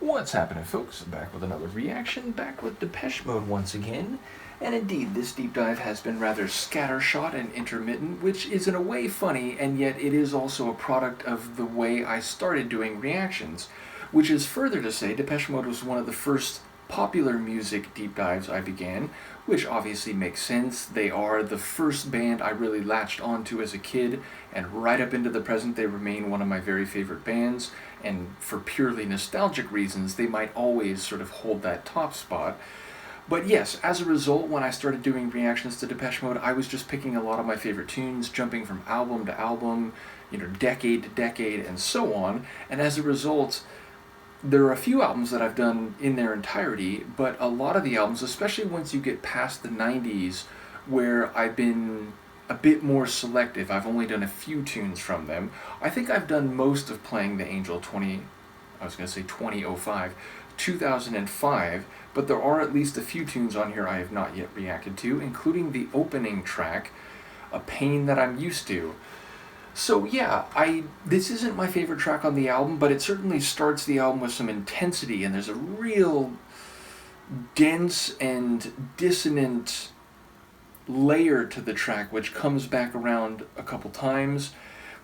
What's happening, folks? Back with another reaction, back with Depeche Mode once again. And indeed, this deep dive has been rather scattershot and intermittent, which is in a way funny, and yet it is also a product of the way I started doing reactions. Which is further to say, Depeche Mode was one of the first popular music deep dives I began, which obviously makes sense. They are the first band I really latched onto as a kid, and right up into the present they remain one of my very favorite bands, and for purely nostalgic reasons they might always sort of hold that top spot. But yes, as a result, when I started doing reactions to Depeche Mode, I was just picking a lot of my favorite tunes, jumping from album to album, decade to decade, and so on, and as a result, there are a few albums that I've done in their entirety, but a lot of the albums, especially once you get past the 90s, where I've been a bit more selective, I've only done a few tunes from them. I think I've done most of Playing the Angel 2005, 2005, but there are at least a few tunes on here I have not yet reacted to, including the opening track, A Pain That I'm Used To. So yeah, this isn't my favorite track on the album, but it certainly starts the album with some intensity, and there's a real dense and dissonant layer to the track, which comes back around a couple times.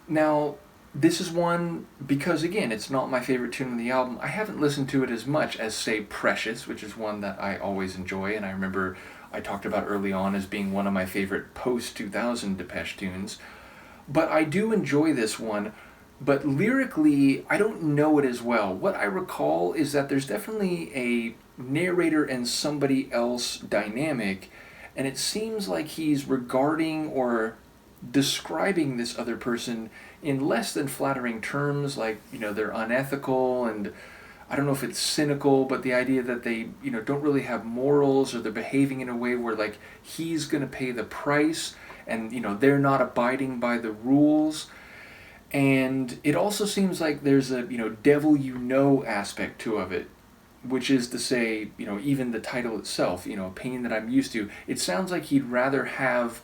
Now, this is one, because again, it's not my favorite tune on the album, I haven't listened to it as much as, say, Precious, which is one that I always enjoy, and I remember I talked about early on as being one of my favorite post-2000 Depeche tunes. But I do enjoy this one, but lyrically, I don't know it as well. What I recall is that there's definitely a narrator and somebody else dynamic, and it seems like he's regarding or describing this other person in less than flattering terms, like, they're unethical, and I don't know if it's cynical, but the idea that they, don't really have morals, or they're behaving in a way where, like, he's going to pay the price, and they're not abiding by the rules. And it also seems like there's a devil aspect to it, which is to say, even the title itself, A Pain That I'm Used To. It sounds like he'd rather have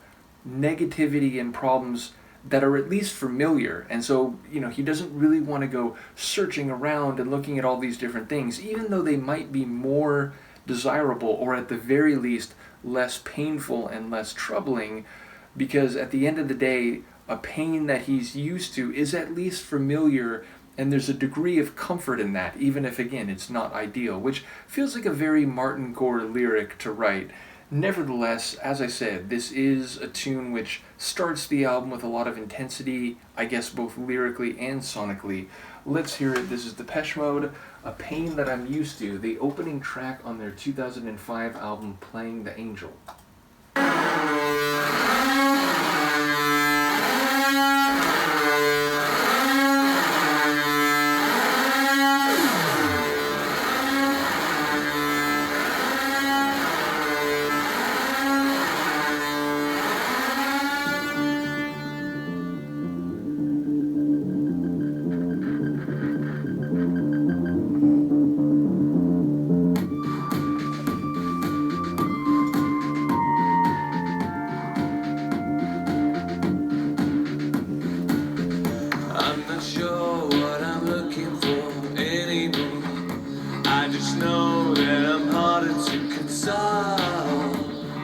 negativity and problems that are at least familiar, and so he doesn't really want to go searching around and looking at all these different things, even though they might be more desirable, or at the very least less painful and less troubling. Because at the end of the day, a pain that he's used to is at least familiar, and there's a degree of comfort in that, even if, again, it's not ideal, which feels like a very Martin Gore lyric to write. Nevertheless, as I said, this is a tune which starts the album with a lot of intensity, I guess both lyrically and sonically. Let's hear it. This is Depeche Mode, A Pain That I'm Used To, the opening track on their 2005 album Playing the Angel.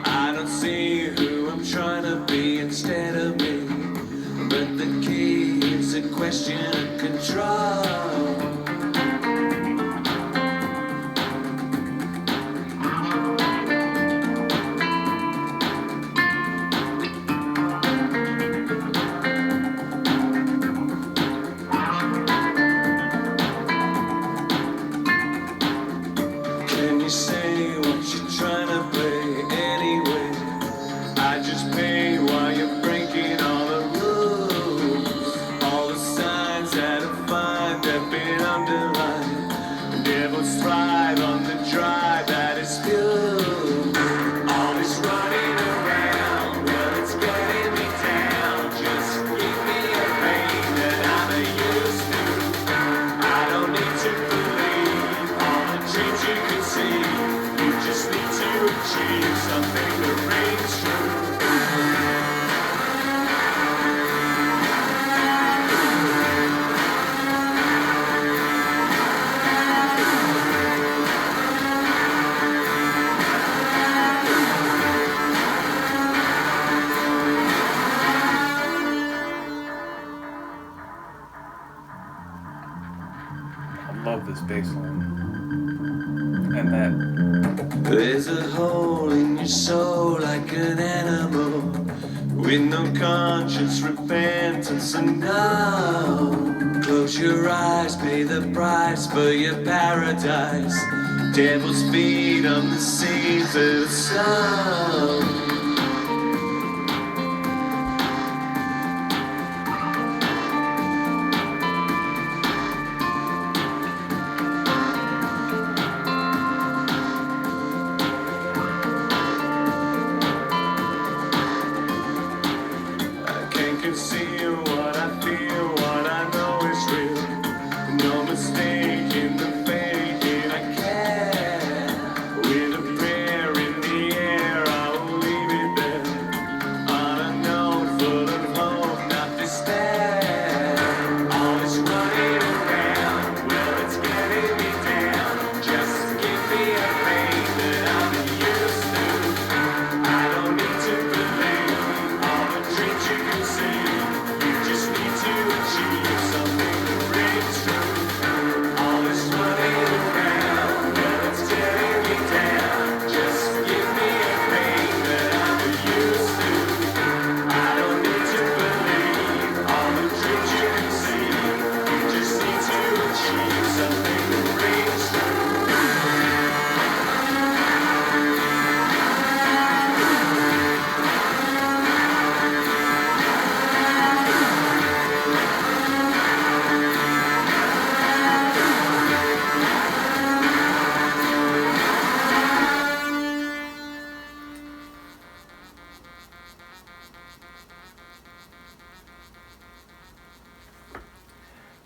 I don't see who I'm trying to be instead of me, but the key is a question of control. Can you say what you're trying to play anyway? I just pay while you're breaking all the rules. All the signs that are fine have been underlined. Devils thrive on the drive that is fuel. All this running around, well, it's getting me down. Just give me a pain that I'm used to. I don't need to believe all the dreams you can see. You just need to achieve something that rings true. bass line. And that. There's a hole in your soul like an animal, with no conscience, repentance, and now. Close your eyes, pay the price for your paradise. Devil's feet on the seas of sound. Conceal what I feel, what I know is real. No mistake in the faith that I care. With a prayer in the air, I will leave it there. On a note full of hope, not despair. All is running around, well it's getting me down. Just give me a faith that I'm used to. I don't need to believe all the dreams you can see. Achieve something that rings true. All this running around, well it's tearing me down. Just give me a faith that I'm used to. I don't need to believe all the dreams you can see. You just need to achieve something that rings true.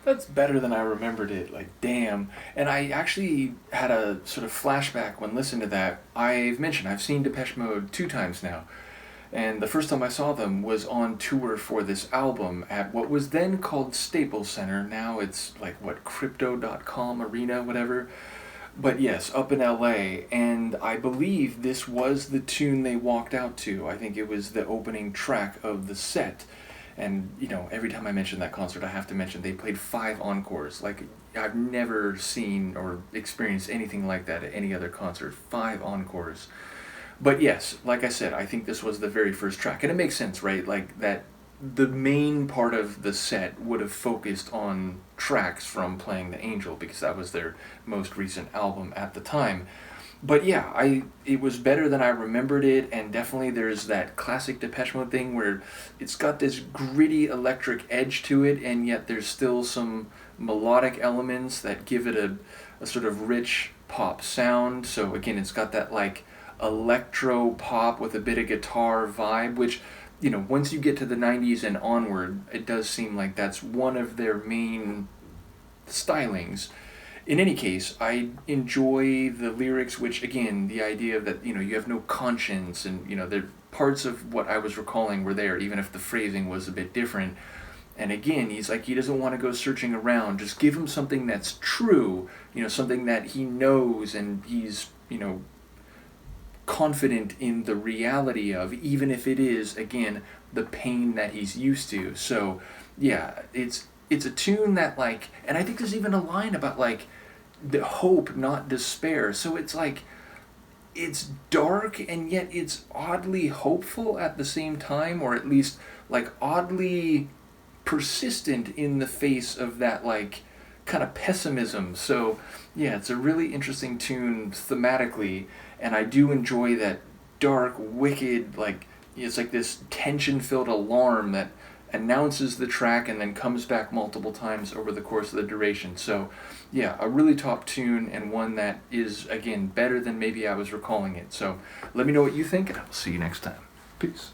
That's better than I remembered it, like damn. And I actually had a sort of flashback when listening to that. I've mentioned I've seen Depeche Mode 2 times now. And the first time I saw them was on tour for this album at what was then called Staples Center. Now it's like, what, Crypto.com Arena, whatever. But yes, up in LA. And I believe this was the tune they walked out to. I think it was the opening track of the set. And, you know, every time I mention that concert, I have to mention they played 5 encores. Like, I've never seen or experienced anything like that at any other concert. 5 encores. But yes, like I said, I think this was the very first track. And it makes sense, right? Like, that the main part of the set would have focused on tracks from Playing the Angel, because that was their most recent album at the time. But yeah, it was better than I remembered it, and definitely there's that classic Depeche Mode thing where it's got this gritty electric edge to it, and yet there's still some melodic elements that give it a sort of rich pop sound. So again, it's got that like electro pop with a bit of guitar vibe, which, you know, once you get to the 90s and onward, it does seem like that's one of their main stylings. In any case, I enjoy the lyrics, which, again, the idea that, you know, you have no conscience, and, you know, the parts of what I was recalling were there, even if the phrasing was a bit different. And again, he's like, he doesn't want to go searching around. Just give him something that's true, you know, something that he knows and he's, you know, confident in the reality of, even if it is, again, the pain that he's used to. So, yeah, it's a tune that, like, and I think there's even a line about, like, the hope, not despair. So it's like, it's dark and yet it's oddly hopeful at the same time, or at least, like, oddly persistent in the face of that, like, kind of pessimism. So, yeah, it's a really interesting tune thematically, and I do enjoy that dark, wicked, like, it's like this tension-filled alarm that announces the track and then comes back multiple times over the course of the duration. So, yeah, a really top tune, and one that is, again, better than maybe I was recalling it. So, let me know what you think, and I will see you next time. Peace.